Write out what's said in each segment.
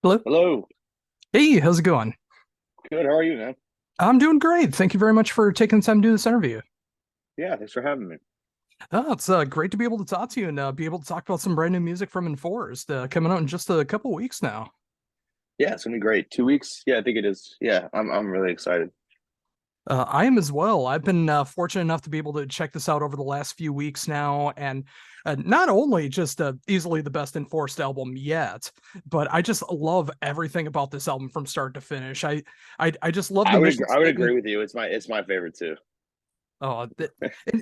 Hello. Hello. Hey, how's it going? Good. How are you, man? I'm doing great. Thank you very much for taking the time to do this interview. Yeah, thanks for having me. It's great to be able to talk to you and be able to talk about some brand new music from Enforced coming out in just a couple weeks now. Yeah, it's gonna be great. 2 weeks. Yeah, I think it is. Yeah, I'm really excited. I am as well. I've been fortunate enough to be able to check this out over the last few weeks now, and not only just easily the best Enforced album yet, but I just love everything about this album from start to finish. I just love the mission I would statement. agree with you. It's my favorite too.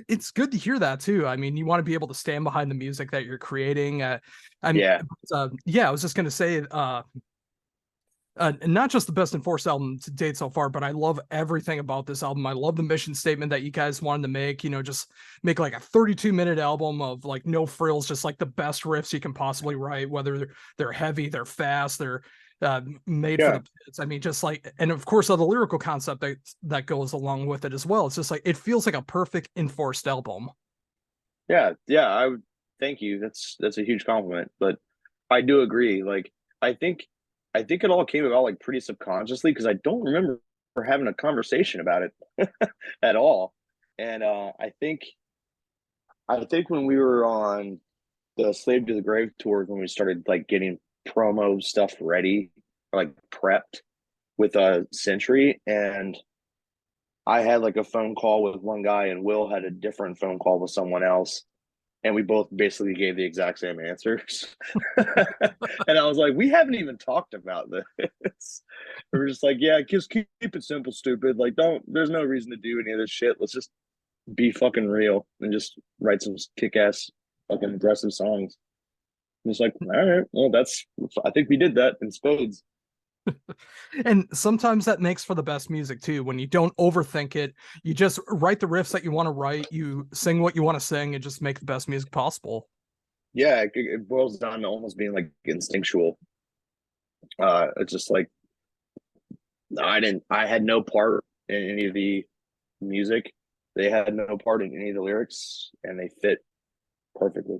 It's good to hear that too. I mean, you want to be able to stand behind the music that you're creating. Yeah, Yeah, I was just gonna say, not just the best Enforced album to date so far, but I love everything about this album. I love the mission statement that you guys wanted to make. Just make like a 32-minute album of like no frills, just like the best riffs you can possibly write. Whether they're heavy, they're fast, they're made for yeah, the pits. I mean, just like, and of course, the lyrical concept that goes along with it as well. It's just like it feels like a perfect Enforced album. yeah. I would thank you. That's a huge compliment. But I do agree. Like, I think I think it all came about like pretty subconsciously because I don't remember having a conversation about it at all. And I think when we were on the Slave to the Grave tour, when we started like getting promo stuff ready, like prepped with a Century, and I had like a phone call with one guy, and Will had a different phone call with someone else, and we both basically gave the exact same answers. And I was like, we haven't even talked about this. We were just like, yeah, just keep it simple, stupid. Like, don't. There's no reason to do any of this shit. Let's just be fucking real and just write some kick ass fucking aggressive songs. And it's like, all right, well, I think we did that in spades. And sometimes that makes for the best music too. When you don't overthink it, you just write the riffs that you want to write, you sing what you want to sing, and just make the best music possible. Yeah, it boils down to almost being like instinctual. It's just like I had no part in any of the music. They had no part in any of the lyrics, and they fit perfectly.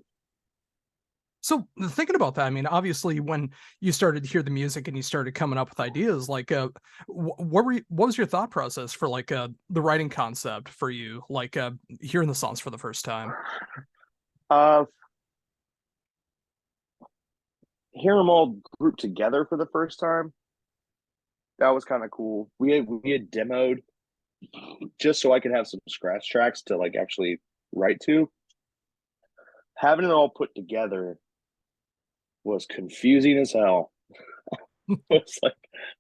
So thinking about that, I mean, obviously, when you started to hear the music and you started coming up with ideas, like, what was your thought process for like the writing concept for you, like hearing the songs for the first time? Uh, Hear them all grouped together for the first time. That was kind of cool. We had demoed just so I could have some scratch tracks to like actually write to. Having it all put together was confusing as hell. It's like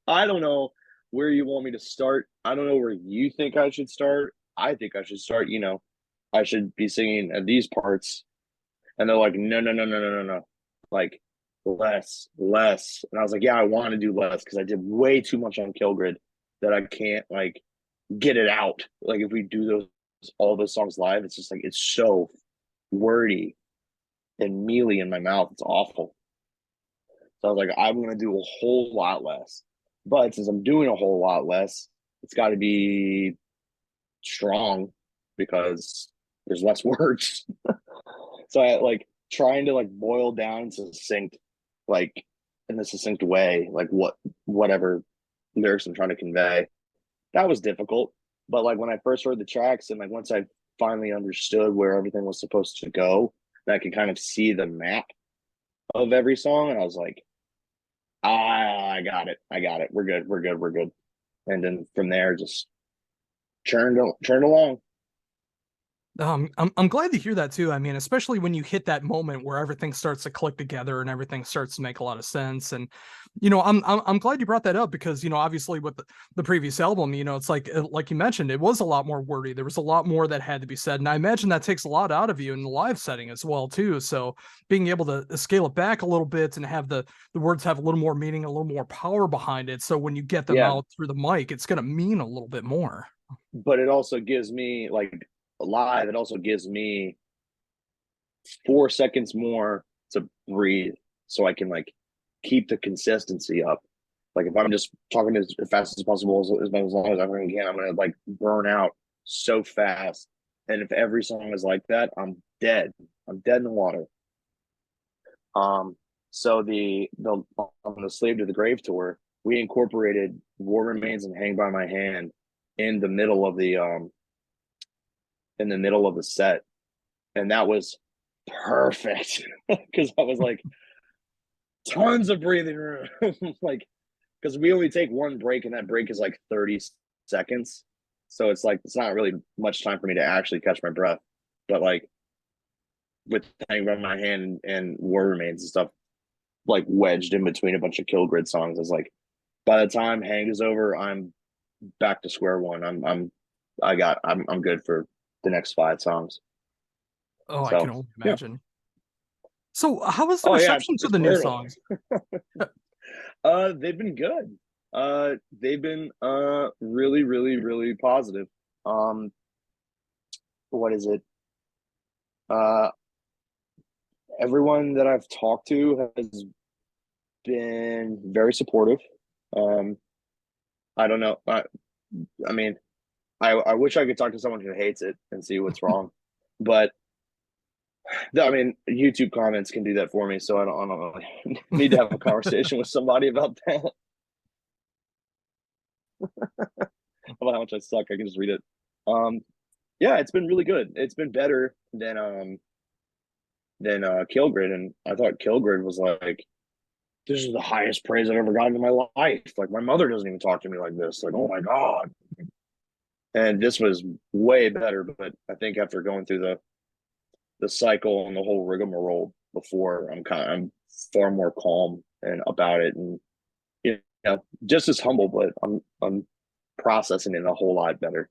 I don't know where you want me to start. I don't know where you think I should start. I think I should start. I should be singing at these parts, and they're like, no, no, no, no, no, no, no, like less, less. And I was like, yeah, I want to do less because I did way too much on Kilgrid that I can't like get it out. Like if we do those all those songs live, it's just like it's so wordy and mealy in my mouth. It's awful. So I was like, I'm gonna do a whole lot less. But since I'm doing a whole lot less, it's got to be strong because there's less words. So I like trying to like boil down succinct, like in a succinct way, like whatever lyrics I'm trying to convey. That was difficult. But like when I first heard the tracks and like once I finally understood where everything was supposed to go, and I could kind of see the map of every song, and I was like, I got it. I got it. We're good. We're good. We're good. And then from there, just churned along. I'm glad to hear that too. I mean, especially when you hit that moment where everything starts to click together and everything starts to make a lot of sense. And I'm glad you brought that up because obviously with the previous album, it's like you mentioned, it was a lot more wordy. There was a lot more that had to be said, and I imagine that takes a lot out of you in the live setting as well too. So being able to scale it back a little bit and have the words have a little more meaning, a little more power behind it. So when you get them Yeah, out through the mic, it's gonna mean a little bit more. but it also gives me like live. It also gives me 4 seconds more to breathe, so I can like keep the consistency up. Like if I'm just talking as fast as possible, as long as I can, I'm gonna like burn out so fast. And if every song is like that, I'm dead. I'm dead in the water. Um, So the on the Slave to the Grave tour, we incorporated War Remains and Hang by My Hand in the middle of the set, and that was perfect because I was like tons of breathing room, like because we only take one break, and that break is like 30 seconds, so it's like it's not really much time for me to actually catch my breath, but like with Hang by My Hand and War Remains and stuff like wedged in between a bunch of Kill Grid songs. Is like by the time Hang is over, I'm back to square one. I'm good for the next 5 songs. Oh, I can So only yeah. imagine. So, how was the Oh yeah, reception to it's the new brutal. songs? They've been good. They've been really, really, really positive. Um, what is it? Uh, Everyone that I've talked to has been very supportive. Um, I don't know. I mean, I wish I could talk to someone who hates it and see what's wrong, but I mean, YouTube comments can do that for me. So I don't really need to have a conversation with somebody about that. About how much I suck. I can just read it. Um, yeah, it's been really good. It's been better than Killgrid, and I thought Killgrid was like this is the highest praise I've ever gotten in my life. Like my mother doesn't even talk to me like this. Like oh my god. And this was way better, but I think after going through the cycle and the whole rigmarole before, I'm far more calm and about it, and you know, just as humble, but I'm processing it a whole lot better.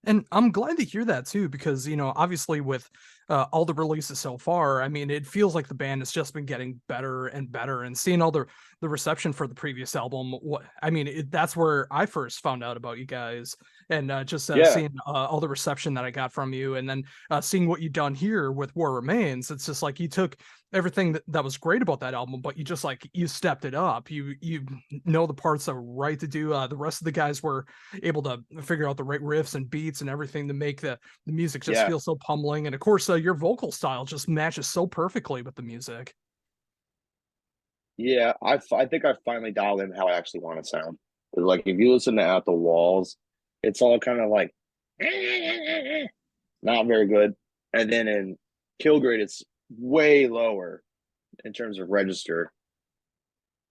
And I'm glad to hear that too, because obviously with all the releases so far, I mean, it feels like the band has just been getting better and better. And seeing all the reception for the previous album, I mean, that's where I first found out about you guys, and just Yeah, seeing all the reception that I got from you, and then seeing what you've done here with War Remains. It's just like you took everything that was great about that album, but you just like you stepped it up. You know the parts that were right to do. The rest of the guys were able to figure out the right riffs and beats and everything to make the music just yeah, feel so pummeling. And of course, your vocal style just matches so perfectly with the music. yeah. I think I finally dialed in how I actually want to sound. Because like if you listen to At the Walls, it's all kind of like not very good. And then in Killgrade, it's way lower in terms of register,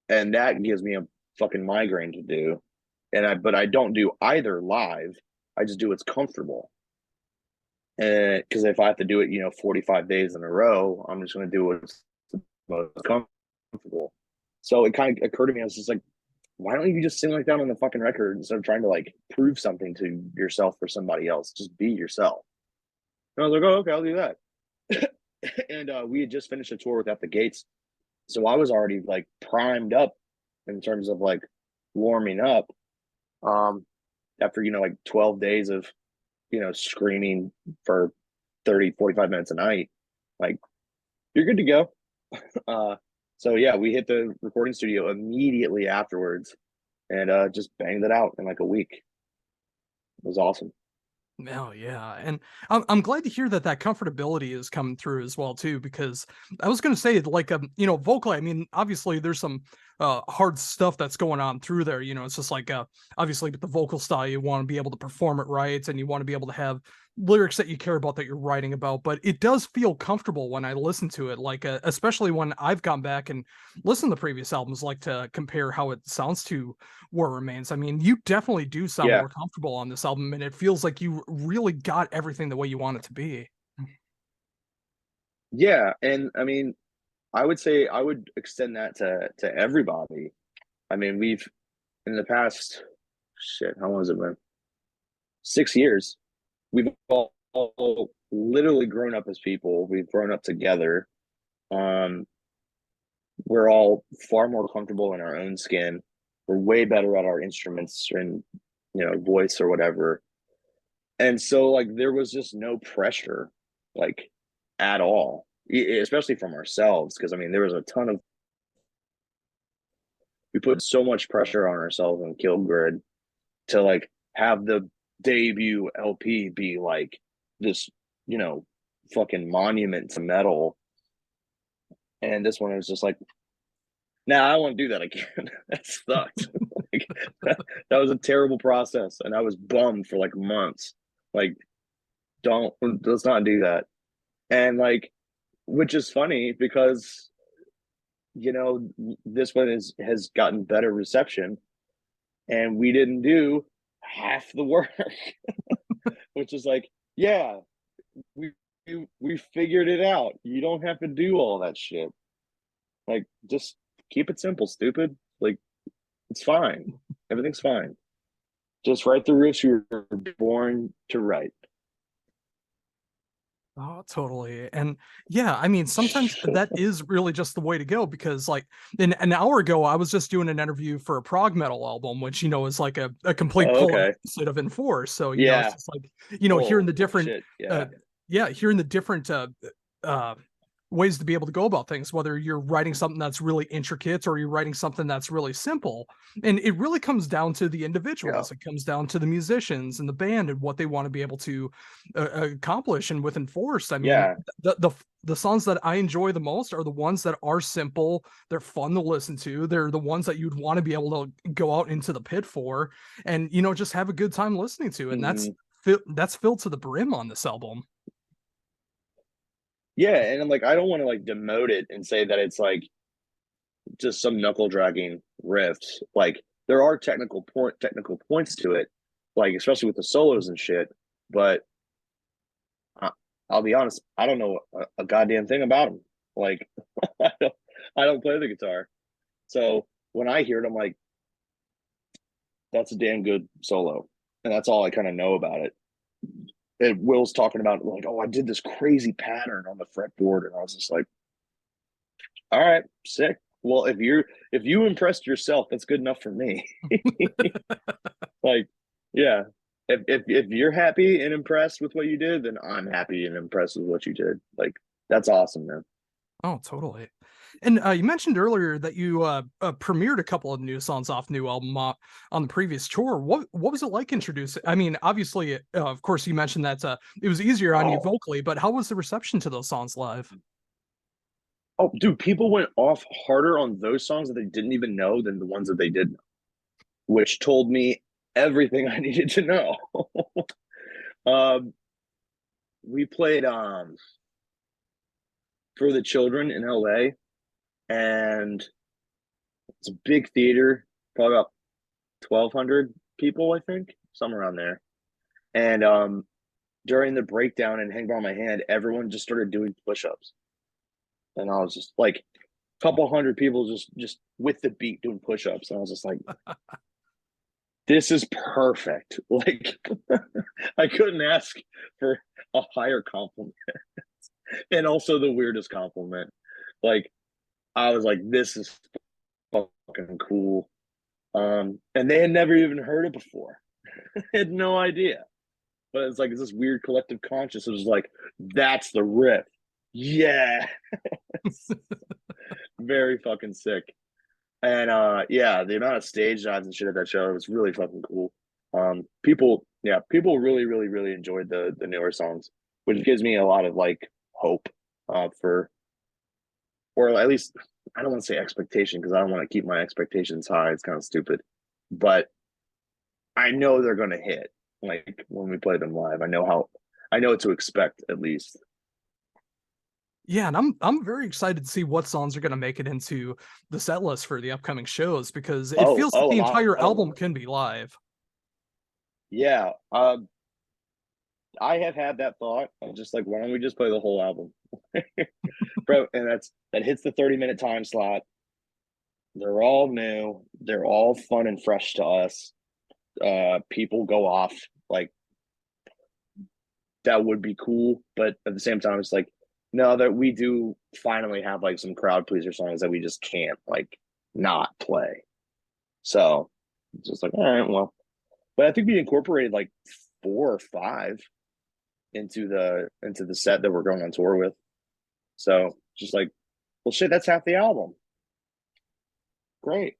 and that gives me a fucking migraine to do. But I don't do either live. I just do what's comfortable. And because if I have to do it, 45 days in a row, I'm just going to do what's the most comfortable. So it kind of occurred to me, I was just like, why don't you just sing like that on the fucking record instead of trying to like prove something to yourself or somebody else? Just be yourself. And I was like, oh, okay, I'll do that. And we had just finished a tour with At the Gates. So I was already like primed up in terms of like warming up. Um, After, like 12 days of, screaming for 30, 45 minutes a night, like you're good to go. So yeah, we hit the recording studio immediately afterwards and just banged it out in like a week. It was awesome. Oh yeah, and I'm glad to hear that that comfortability is coming through as well too, because I was going to say like vocally, I mean obviously there's some hard stuff that's going on through there. It's just like obviously with the vocal style you want to be able to perform it right, and you want to be able to have lyrics that you care about that you're writing about. But it does feel comfortable when I listen to it, like especially when I've gone back and listened to previous albums, like to compare how it sounds to War Remains. I mean, you definitely do sound Yeah, more comfortable on this album, and it feels like you really got everything the way you want it to be. yeah, and I mean, I would say I would extend that to everybody. I mean, we've in the past, shit, how long has it been? 6 years. We've all literally grown up as people. We've grown up together. Um, we're all far more comfortable in our own skin. We're way better at our instruments and voice or whatever. And so like there was just no pressure, like at all, especially from ourselves. Because I mean, there was a ton of we put so much pressure on ourselves in Kill Grid to like have the debut LP be like this, you know, fucking monument to metal. And this one was just like, nah, I don't want to do that again. That sucked. Like, that was a terrible process, and I was bummed for like months. Like, don't let's not do that. And like, which is funny because this one has gotten better reception, and we didn't do half the work, which is like, yeah, we we figured it out. You don't have to do all that shit. Like, just keep it simple, stupid. Like, it's fine. Everything's fine. Just write the riffs you were born to write. Oh, totally. And yeah, I mean, sometimes that is really just the way to go because like an hour ago, I was just doing an interview for a prog metal album, which, is like a complete Oh, polar okay. opposite of Enforce. So, it's Yeah. just like, hearing Oh the different, shit. uh, Yeah. yeah, hearing the different, uh, ways to be able to go about things, whether you're writing something that's really intricate or you're writing something that's really simple. And it really comes down to the Yeah. individuals. It comes down to the musicians and the band and what they want to be able to accomplish. And with Enforced, I mean, Yeah. the songs that I enjoy the most are the ones that are simple. They're fun to listen to. They're the ones that you'd want to be able to go out into the pit for, and just have a good time listening to. And Hmm. that's filled to the brim on this album. Yeah. And I'm like, I don't want to like demote it and say that it's like just some knuckle dragging riffs. Like, there are technical points to it, like especially with the solos and shit. But I, I'll be honest, I don't know a goddamn thing about them. Like, I don't, I don't play the guitar, so when I hear it, I'm like, that's a damn good solo, and that's all I kind of know about it. And Will's talking about like, oh, I did this crazy pattern on the fretboard, and I was just like, all right, sick. Well, if you impressed yourself, that's good enough for me. Like, yeah. If you're happy and impressed with what you did, then I'm happy and impressed with what you did. Like, that's awesome, man. Oh, totally. And you mentioned earlier that you premiered a couple of new songs off new album on the previous tour. What was it like introducing? I mean, obviously, of course, you mentioned that it was easier on you Oh, vocally, but how was the reception to those songs live? oh, dude, people went off harder on those songs that they didn't even know than the ones that they did know, which told me everything I needed to know. um, we played for the children in LA, and it's a big theater, probably about 1,200 people, I think, somewhere around there. And during the breakdown and Hang by My Hand, everyone just started doing push-ups, and I was just like, a couple hundred people just with the beat doing push-ups, and I was just like, this is perfect. Like, I couldn't ask for a higher compliment, and also the weirdest compliment. Like, I was like, this is fucking cool. And they had never even heard it before. Had no idea. But it's like, it's this weird collective consciousness. It was like, that's the riff. Yeah. Very fucking sick. And yeah, the amount of stage dives and shit at that show, it was really fucking cool. People really, really, really enjoyed the newer songs, which gives me a lot of like hope for, or at least, I don't want to say expectation because I don't want to keep my expectations high. It's kind of stupid, but I know they're gonna hit. Like, when we play them live, I know what to expect at least. Yeah, and I'm very excited to see what songs are going to make it into the set list for the upcoming shows because it Oh, feels like oh, a the lot entire of album them. can be live. Yeah. I have had that thought. I'm just like, why don't we just play the whole album? Bro, and that hits the 30-minute time slot. They're all new. They're all fun and fresh to us. People go off like, that would be cool, but at the same time, it's like, no, that we do finally have like some crowd pleaser songs that we just can't like not play. So it's just like, all right, well, but I think we incorporated like 4 or 5 into the set that we're going on tour with. So just like, well, shit, that's half the album. Great.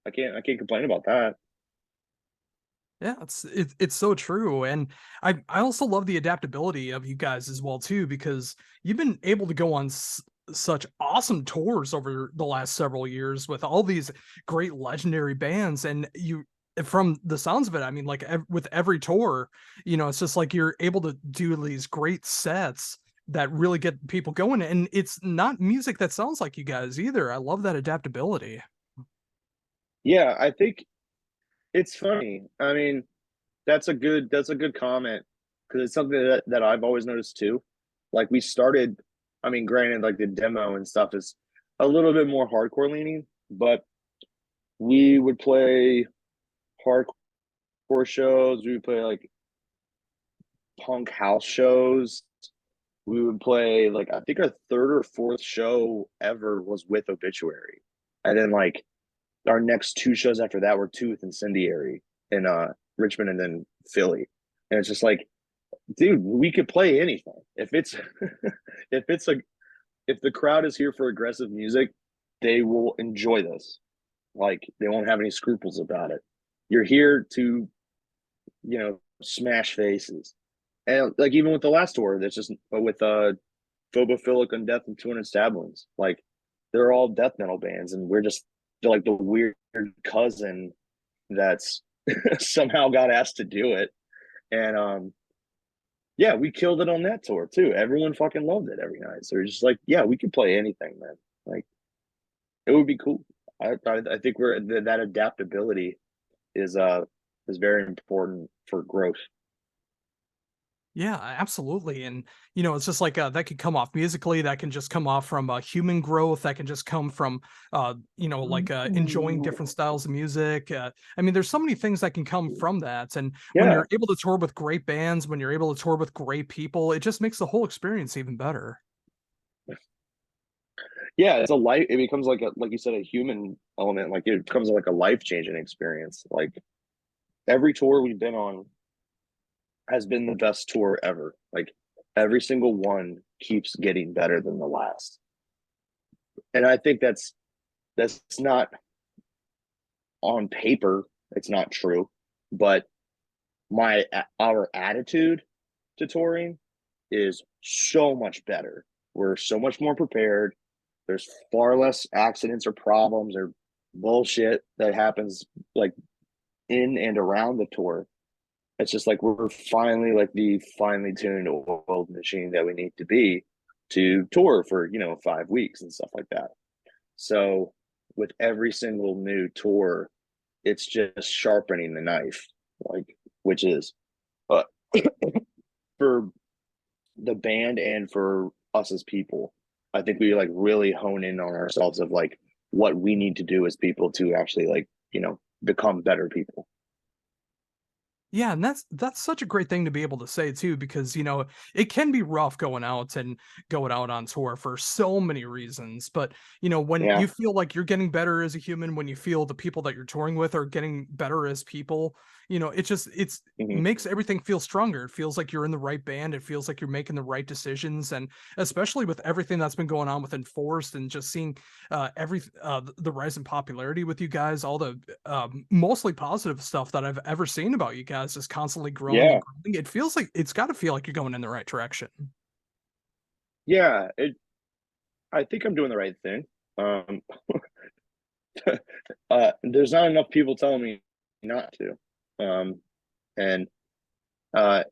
I can't complain about that. Yeah, it's so true, and I also love the adaptability of you guys as well too because you've been able to go on such awesome tours over the last several years with all these great legendary bands, and you, from the sounds of it, I mean, like with every tour, it's just like you're able to do these great sets that really get people going, and it's not music that sounds like you guys either. I love that adaptability. Yeah, I think it's funny. I mean, that's a good comment because it's something that I've always noticed too. Like we started, I mean, granted, like the demo and stuff is a little bit more hardcore leaning, but we would play hardcore shows. We would play like punk house shows. We would play like I think our third or fourth show ever was with Obituary, and then like our next two shows after that were two with Incendiary in Richmond and then Philly, and it's just like, dude, we could play anything if it's if it's a if the crowd is here for aggressive music, they will enjoy this. Like they won't have any scruples about it. You're here to, smash faces. And like even with the last tour, that's just with Phobophilic Undeath and 200 Stab Wounds. Like they're all death metal bands, and they're like the weird cousin that's somehow got asked to do it. And yeah, we killed it on that tour too. Everyone fucking loved it every night. So we're just like, yeah, we could play anything, man. Like it would be cool. I think that adaptability is very important for growth. Yeah, absolutely. And it's just like that could come off musically, that can just come off from human growth, that can just come from like enjoying different styles of music. I mean, there's so many things that can come from that. And when Yeah, you're able to tour with great bands, when you're able to tour with great people, it just makes the whole experience even better. yeah. It's a life. It becomes like you said, a human element. Like it becomes like a life changing experience. Like every tour we've been on has been the best tour ever. Like every single one keeps getting better than the last. And I think that's not on paper, it's not true, but my our attitude to touring is so much better. We're so much more prepared. There's far less accidents or problems or bullshit that happens like in and around the tour. It's just like we're finally like the finely tuned oiled machine that we need to be to tour for 5 weeks and stuff like that. So with every single new tour, it's just sharpening the knife, like which is uh, for the band and for us as people. I think we like really hone in on ourselves of like what we need to do as people to actually like become better people. Yeah, and that's such a great thing to be able to say too, because it can be rough going out on tour for so many reasons. But when Yeah. you feel like you're getting better as a human, when you feel the people that you're touring with are getting better as people, it's Hmm. makes everything feel stronger. It feels like you're in the right band. It feels like you're making the right decisions, and especially with everything that's been going on with Enforced and just seeing the rise in popularity with you guys, all the mostly positive stuff that I've ever seen about you guys is constantly growing and Yeah. growing. It feels like it's got to feel like you're going in the right direction. Yeah. I think I'm doing the right thing. Um, there's not enough people telling me not to. And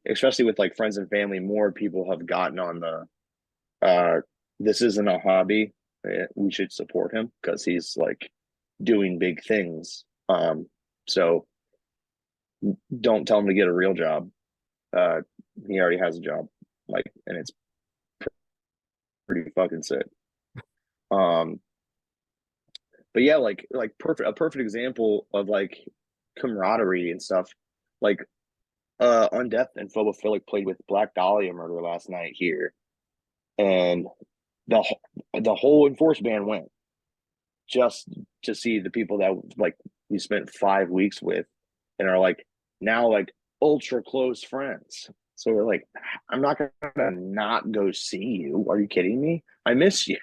especially with like friends and family, more people have gotten on the this isn't a hobby. We should support him because he's like doing big things. So don't tell him to get a real job. Uh, he already has a job, like, and it's pretty fucking sick. Um, but yeah, like a perfect example of like camaraderie and stuff. Like Undeath and Phobophilic played with Black Dahlia Murder last night here, and the the whole Enforced band went just to see the people that like we spent 5 weeks with and are like now like ultra close friends. So we're like, I'm not gonna not go see you. Are you kidding me? I miss you.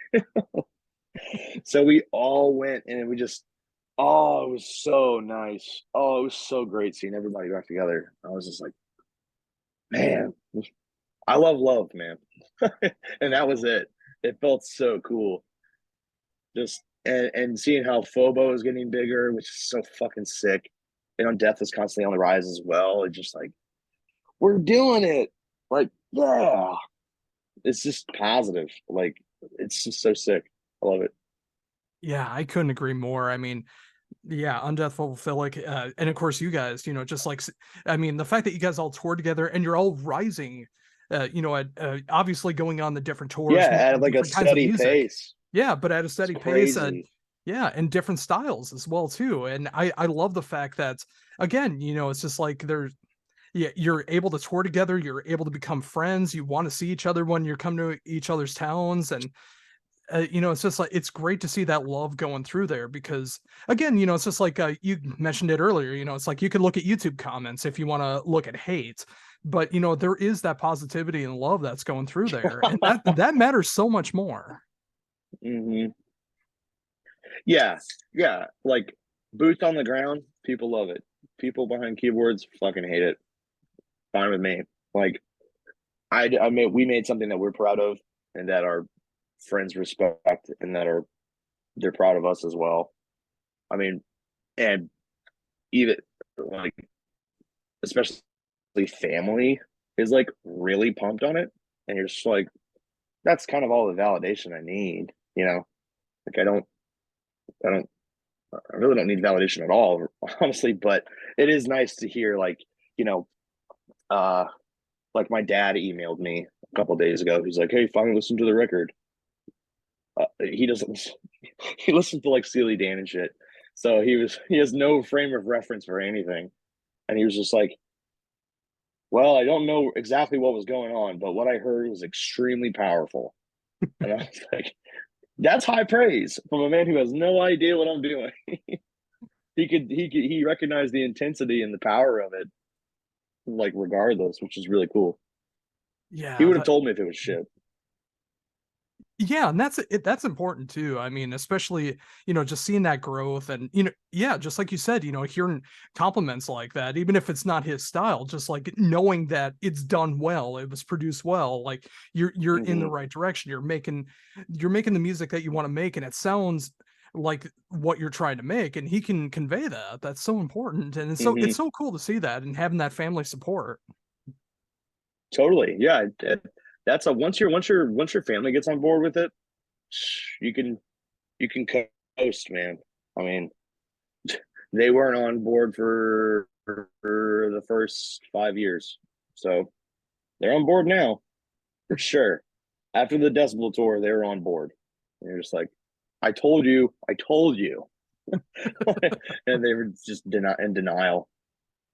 So we all went and we just, oh, it was so nice. Oh, it was so great seeing everybody back together. I was just like, man, I love love, man. And that was it. it felt so cool. Just and seeing how Phobo is getting bigger, which is so fucking sick. Death is constantly on the rise as well. It's just like we're doing it. Like, yeah. It's just positive. Like, it's just so sick. I love it. Yeah, I couldn't agree more. I mean, yeah, Undeathful Philic, and of course you guys, just like, I mean, the fact that you guys all toured together and you're all rising, at obviously going on the different Yeah, tours, at making like a different kinds of steady music. pace. Yeah, but at a It's steady pace, crazy. yeah, and different styles as well too. And I love the fact that again, it's just like there's yeah, you're able to tour together, you're able to become friends, you want to see each other when you're coming to each other's towns, and it's just like it's great to see that love going through there because again, it's just like you mentioned it earlier, it's like you can look at YouTube comments if you want to look at hate, but there is that positivity and love that's going through there, and that matters so much more. hmm Yeah, yeah. Like boots on the ground, people love it. People behind keyboards fucking hate it. Fine with me. Like we made something that we're proud of, and that our friends respect, and they're proud of us as well. I mean, and even like especially family is like really pumped on it, and you're just like, that's kind of all the validation I need. Like I don't, I really don't need validation at all, honestly. But it is nice to hear, like, you know, uh, like my dad emailed me a couple of days ago. He's like, "Hey, finally listen to the record." He doesn't. He listens to like Steely Dan and shit. So he has no frame of reference for anything, and he was just like, "Well, I don't know exactly what was going on, but what I heard was extremely powerful." And I was like, "That's high praise from a man who has no idea what I'm doing." He recognized the intensity and the power of it, like regardless, which is really cool. He Yeah, would have told me if it was shit. yeah, and that's important too. I mean, especially, just seeing that growth and, yeah, just like you said, hearing compliments like that, even if it's not his style, just like knowing that it's done well, it was produced well, like you're in the hmm right direction. You're making the music that you want to make and it sounds like what you're trying to make and he can convey that. That's so important. And it's hmm so cool to see that and having that family support. Totally. Yeah. That's a once your family gets on board with it, you can you can coast, man. I mean, they weren't on board for the first 5 years, so they're on board now for sure. After the Decibel tour, they were on board. And you're just like, I told you, and they were just in denial.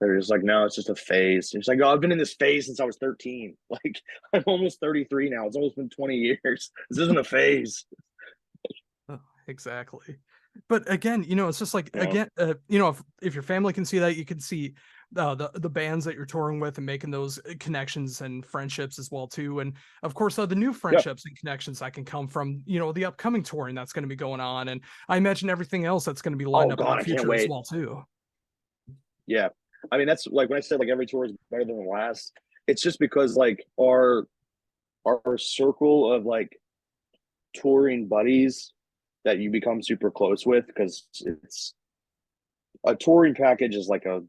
They're just like, no, it's just a phase. It's like, oh, I've been in this phase since I was 13. Like, I'm almost 33 now. It's almost been 20 years. This isn't a phase. Oh, exactly. But again, it's just like You know? again, if your family can see that, you can see the bands that you're touring with and making those connections and friendships as well too. And of course, the new Yeah. friendships and connections that can come from the upcoming touring that's going to be going on, and I imagine everything else that's going to be lined Oh up in the God, I can't future as wait. well too. Yeah. I mean, that's like when I said like every tour is better than the last. It's just because like our circle of like touring buddies that you become super close with, because it's a touring package is like a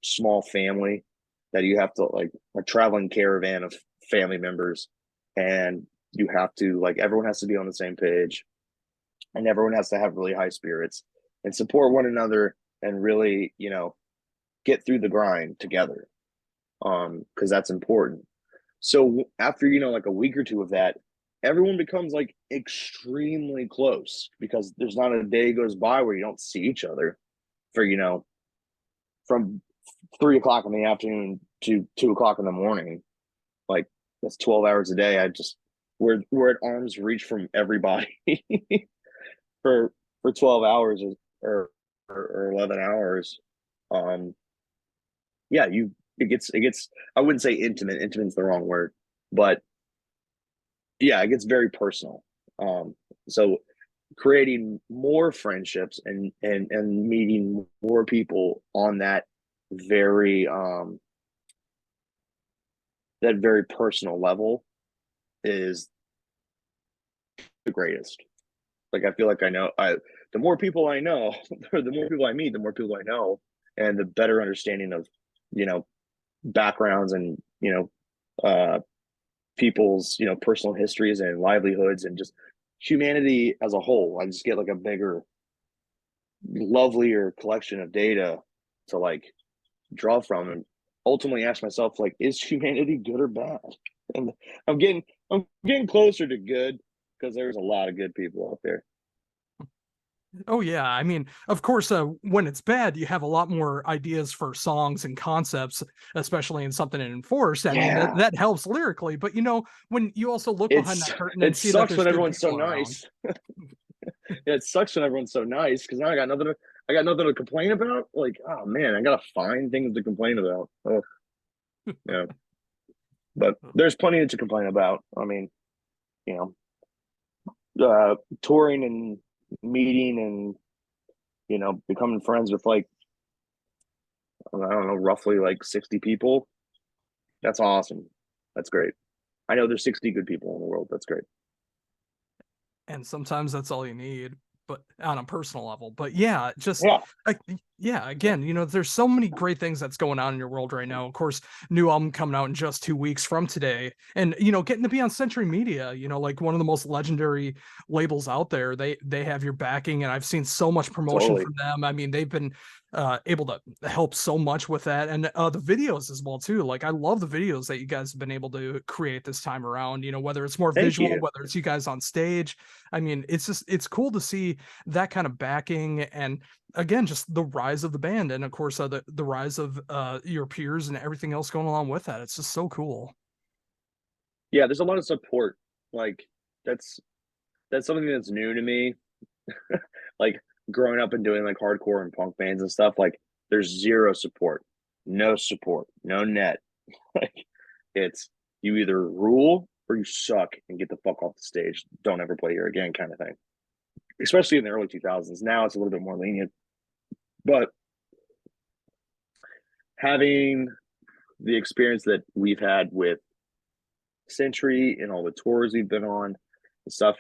small family that you have to like a traveling caravan of family members, and you have to like everyone has to be on the same page, and everyone has to have really high spirits and support one another, and really get through the grind together, because that's important. So after like a week or two of that, everyone becomes like extremely close, because there's not a day goes by where you don't see each other for from 3 o'clock in the afternoon to 2 o'clock in the morning. Like, that's 12 hours a day. We're at arm's reach from everybody for 12 hours, or 11 hours. Um, yeah, it gets I wouldn't say intimate. Intimate's the wrong word, but yeah, it gets very personal. So creating more friendships and meeting more people on very um that very personal level is the greatest. Like I feel like I know I the more people I know, or the more people I meet, the more people I know, and the better understanding of, you know, backgrounds and, people's, personal histories and livelihoods and just humanity as a whole. I just get like a bigger, lovelier collection of data to like draw from and ultimately ask myself like, is humanity good or bad? And I'm getting closer to good because there's a lot of good people out there. Oh yeah, I mean, of course, when it's bad, you have a lot more ideas for songs and concepts, especially in something enforced. I mean, Yeah, that helps lyrically, but when you also look behind it's that curtain and it see that sucks there's when good everyone's so people around. nice. It sucks when everyone's so nice because now I got nothing to complain about. Like, oh man, I gotta find things to complain about. Oh, yeah, but there's plenty to complain about. I mean, you touring and meeting and becoming friends with like I don't know, roughly like 60 people. That's awesome. That's great. I know there's 60 good people in the world. That's great. And sometimes that's all you need, but on a personal level. But yeah, just Yeah, like yeah, again, there's so many great things that's going on in your world right now. Of course, new album coming out in just 2 weeks from today, and getting to be on Century Media, like one of the most legendary labels out there. They have your backing, and I've seen so much promotion totally. from them. I mean, they've been able to help so much with that, and the videos as well too. Like I love the videos that you guys have been able to create this time around. Whether it's more Thank visual, you. whether it's you guys on stage. I mean, it's cool to see that kind of backing and again just the rise of the band and of course the rise of your peers and everything else going along with that. It's just so cool. Yeah, there's a lot of support. Like that's that's something that's new to me. Like growing up and doing like hardcore and punk bands and stuff, like there's zero support, no net. Like it's you either rule or you suck and get the fuck off the stage. Don't ever play here again, kind of thing. Especially in the early 2000s. Now it's a little bit more lenient, but having the experience that we've had with Century and all the tours we've been on and stuff,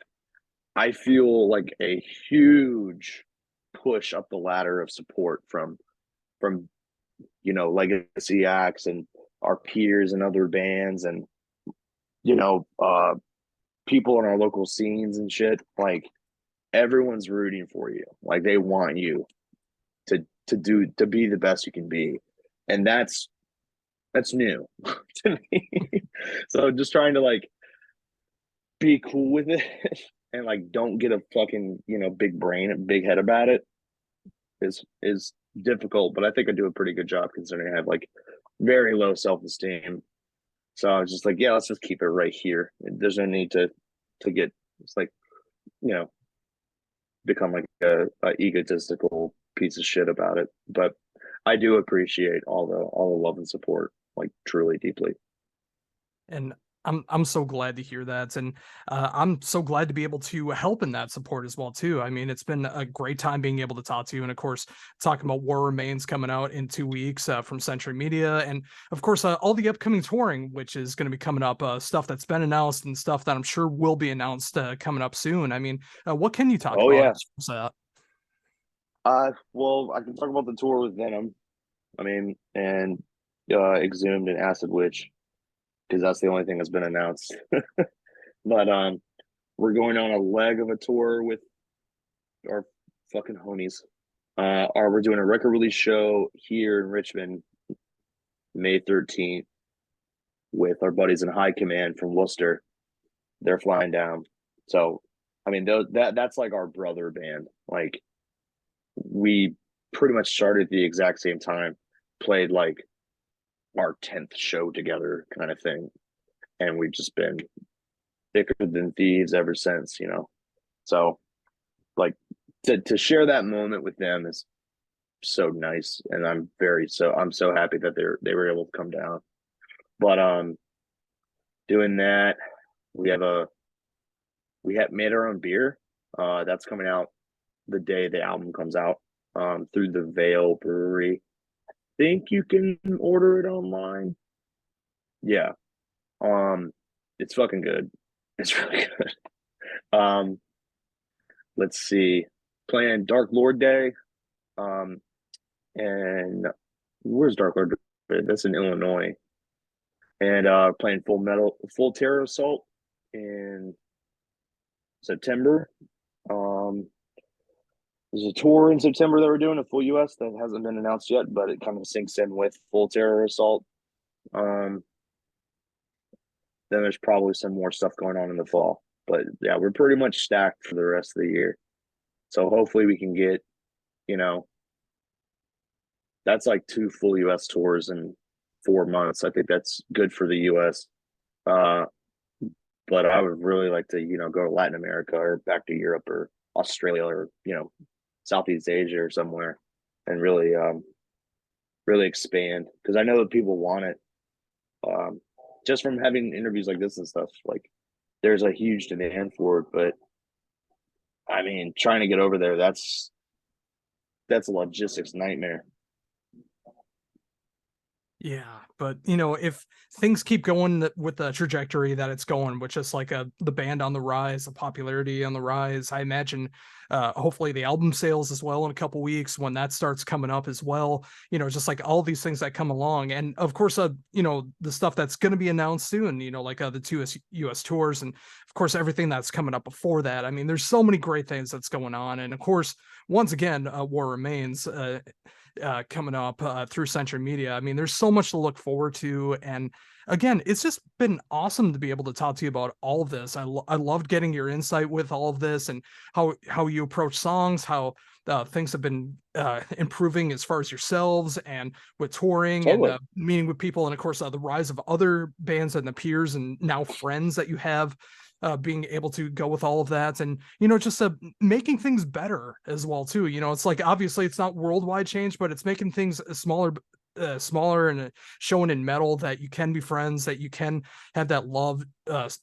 I feel like a huge push up the ladder of support from legacy acts and our peers and other bands and you know uh people in our local scenes and shit. Like everyone's rooting for you. Like they want you to be the best you can be, and that's new to me. So just trying to like be cool with it and like don't get a fucking big brain, big head about it is difficult. But I think I do a pretty good job considering I have like very low self esteem. So I was just like, yeah, let's just keep it right here. There's no need to get it's like you know become like a egotistical piece of shit about it. But I do appreciate all the love and support, like truly deeply. And I'm so glad to hear that, and I'm so glad to be able to help in that support as well too. I mean, it's been a great time being able to talk to you, and of course, talking about War Remains coming out in 2 weeks from Century Media, and of course, all the upcoming touring, which is going to be coming up, stuff that's been announced and stuff that I'm sure will be announced coming up soon. I mean, what can you talk Oh about yeah. as far as that? Well, I can talk about the tour with Venom. I mean, and Exhumed and Acid Witch because that's the only thing that's been announced. But we're going on a leg of a tour with our fucking homies. We're doing a record release show here in Richmond, May 13th, with our buddies in High Command from Worcester. They're flying down. So, I mean, that's like our brother band. Like we pretty much started at the exact same time, played like our 10th show together, kind of thing, and we've just been thicker than thieves ever since. So, like to share that moment with them is so nice, and I'm so happy that they were able to come down. But doing that, we have a we have made our own beer. That's coming out the day the album comes out. Through the Veil Brewery. Think you can order it online. Yeah. Um, it's fucking good. It's really good. Um, let's see, playing Dark Lord Day. Um, and where's Dark Lord Day? That's in Illinois. And playing Full Terror Assault in September. Um, there's a tour in September that we're doing, a full US that hasn't been announced yet, but it kind of syncs in with Full Terror Assault. Um, then there's probably some more stuff going on in the fall. But yeah, we're pretty much stacked for the rest of the year. So hopefully we can get, you know, that's like 2 full US tours in 4 months. I think that's good for the US. Uh, but I would really like to, go to Latin America or back to Europe or Australia or, Southeast Asia or somewhere and really expand because I know that people want it. Just from having interviews like this and stuff, like there's a huge demand for it. But I mean, trying to get over there, that's a logistics nightmare. Yeah, but if things keep going with the trajectory that it's going, which is like the band on the rise, the popularity on the rise, I imagine hopefully the album sales as well in a couple weeks when that starts coming up as well. Just like all these things that come along, and of course, the stuff that's going to be announced soon. Like the two US tours, and of course everything that's coming up before that. I mean, there's so many great things that's going on, and of course, once again, War Remains. Coming up through Century Media. I mean, there's so much to look forward to. And again, it's just been awesome to be able to talk to you about all of this. I loved getting your insight with all of this and how you approach songs, how things have been improving as far as yourselves and with touring and Totally. meeting with people. And of course, the rise of other bands and the peers and now friends that you have being able to go with all of that and just making things better as well too. It's like obviously it's not worldwide change, but it's making things smaller and showing in metal that you can be friends, that you can have that love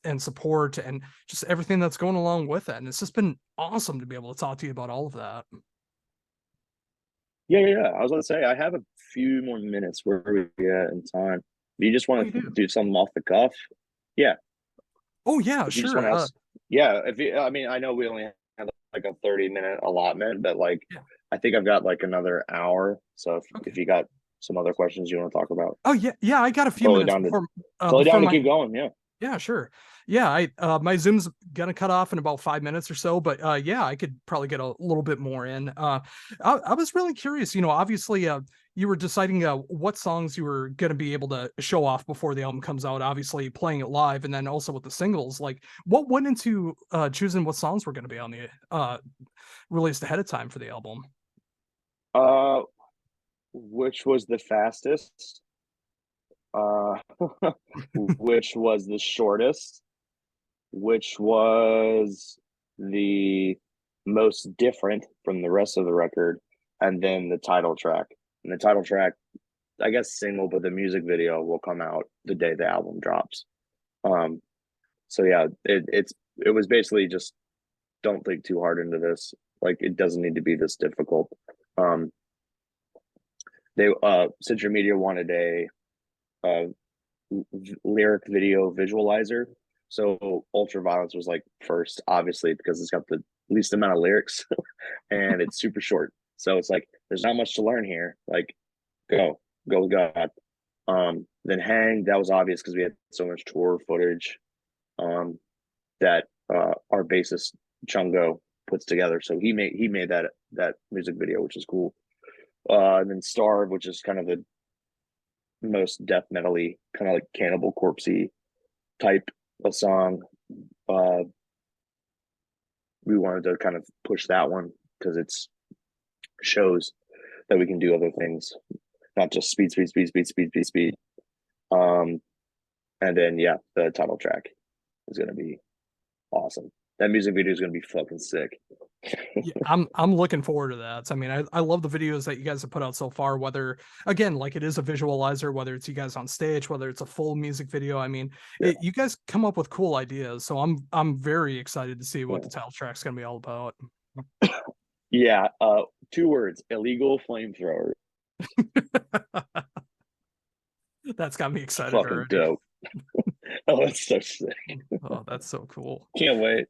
and support and just everything that's going along with it. And it's just been awesome to be able to talk to you about all of that. Yeah. I was gonna say I have a few more minutes. Where are we at in time? If you just Oh, want you to do? do something off the cuff, yeah. Oh yeah, If you just want sure. to ask, yeah. If you, I mean, I know we only have like a 30-minute allotment, but like Yeah. I think I've got like another hour. So if Okay. you got some other questions you want to talk about, Oh yeah, I got a few totally minutes down to before my keep going. Yeah. Yeah, sure. Yeah, I my Zoom's gonna cut off in about 5 minutes or so, but yeah, I could probably get a little bit more in. I was really curious, obviously you were deciding what songs you were gonna be able to show off before the album comes out, obviously playing it live and then also with the singles. Like what went into choosing what songs were gonna be on the released ahead of time for the album? Uh, which was the fastest? Uh, which was the shortest? Which was the most different from the rest of the record? And then the title track. And the title track, I guess single, but the music video will come out the day the album drops. Um, so yeah, it was basically just don't think too hard into this. Like it doesn't need to be this difficult. Um, they Century Media wanted uh lyric video visualizer. So Ultraviolence was like first, obviously, because it's got the least amount of lyrics and it's super short. So it's like there's not much to learn here. Like go with God. Then Hang, that was obvious because we had so much tour footage that our bassist Chungo puts together. So he made that music video, which is cool. And then Starve, which is kind of the most death metally, kind of like Cannibal Corpsey type of song. Uh, we wanted to kind of push that one because it's shows that we can do other things, not just speed. Um, and then yeah, the title track is gonna be awesome. That music video is gonna be fucking sick. Yeah, I'm looking forward to that. I mean, I love the videos that you guys have put out so far, whether again, like it is a visualizer, whether it's you guys on stage, whether it's a full music video. I mean, Yeah, you guys come up with cool ideas. So I'm very excited to see what yeah, the title track's gonna be all about. yeah. 2 words: illegal flamethrower. That's got me excited Fucking already. dope. Oh, that's so sick. Oh, that's so cool. Can't wait.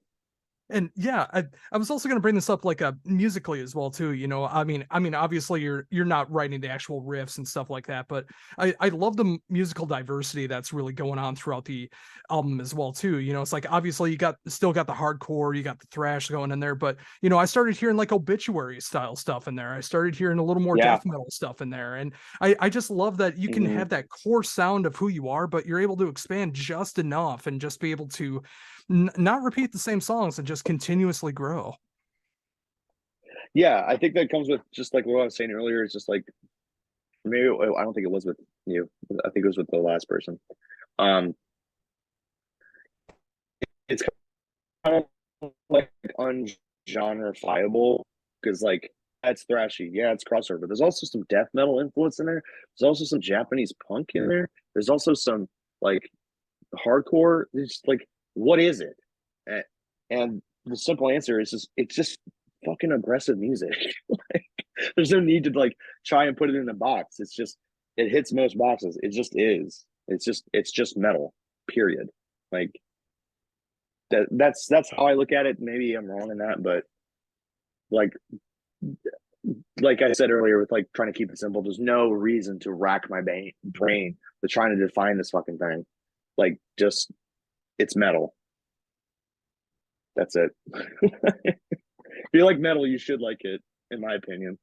And yeah, I was also going to bring this up like musically as well too. You know, I mean, obviously you're not writing the actual riffs and stuff like that, but I love the musical diversity that's really going on throughout the album as well too. You know, it's like obviously you got still got the hardcore, you got the thrash going in there, but you know, I started hearing like obituary style stuff in there. I started hearing a little more Yeah. death metal stuff in there, and I just love that you can Hmm. have that core sound of who you are, but you're able to expand just enough and just be able to not repeat the same songs and just continuously grow. Yeah, I think that comes with just like what I was saying earlier. It's just like maybe I don't think it was with you. I think it was with the last person. Um, it's kind of like ungenrefiable because like that's thrashy, yeah, it's crossover. But there's also some death metal influence in there. There's also some Japanese punk in there. There's also some like hardcore. It's like what is it? And the simple answer is just it's just fucking aggressive music. Like, there's no need to like try and put it in a box. It's just it hits most boxes. It just is. It's just metal. Period. Like that's how I look at it. Maybe I'm wrong in that, but like like I said earlier, with like trying to keep it simple, there's no reason to rack my brain to trying to define this fucking thing. Like just it's metal. That's it. If you like metal, you should like it, in my opinion.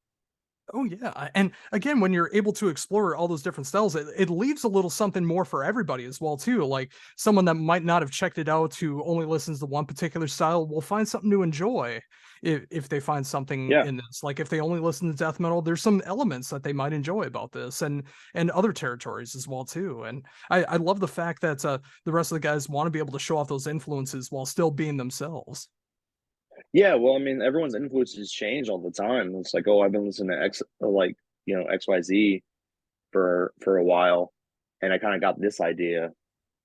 Oh yeah, and again, when you're able to explore all those different styles, it leaves a little something more for everybody as well too. Like someone that might not have checked it out, who only listens to one particular style, will find something to enjoy if they find something Yeah. in this. Like if they only listen to death metal, there's some elements that they might enjoy about this, and other territories as well too. And I love the fact that the rest of the guys want to be able to show off those influences while still being themselves. Yeah, well, I mean, everyone's influences change all the time. It's like, oh, I've been listening to X, like XYZ for a while, and I kind of got this idea.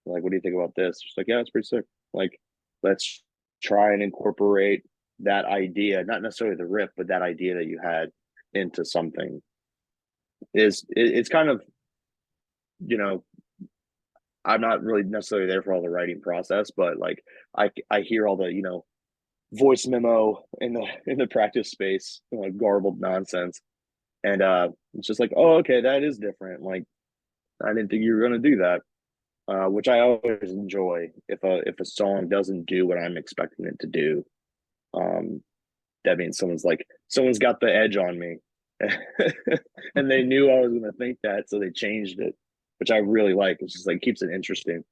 Like, what do you think about this? It's like, yeah, it's pretty sick. Like, let's try and incorporate that idea, not necessarily the riff, but that idea that you had into something. It's kind of you know I'm not really necessarily there for all the writing process, but like I hear all the voice memo in the practice space, garbled nonsense, and it's just like, oh, okay, that is different. Like I didn't think you were gonna do that, which I always enjoy. If a song doesn't do what I'm expecting it to do, um, that means someone's got the edge on me, and they knew I was gonna think that, so they changed it, which I really like. It's just like keeps it interesting.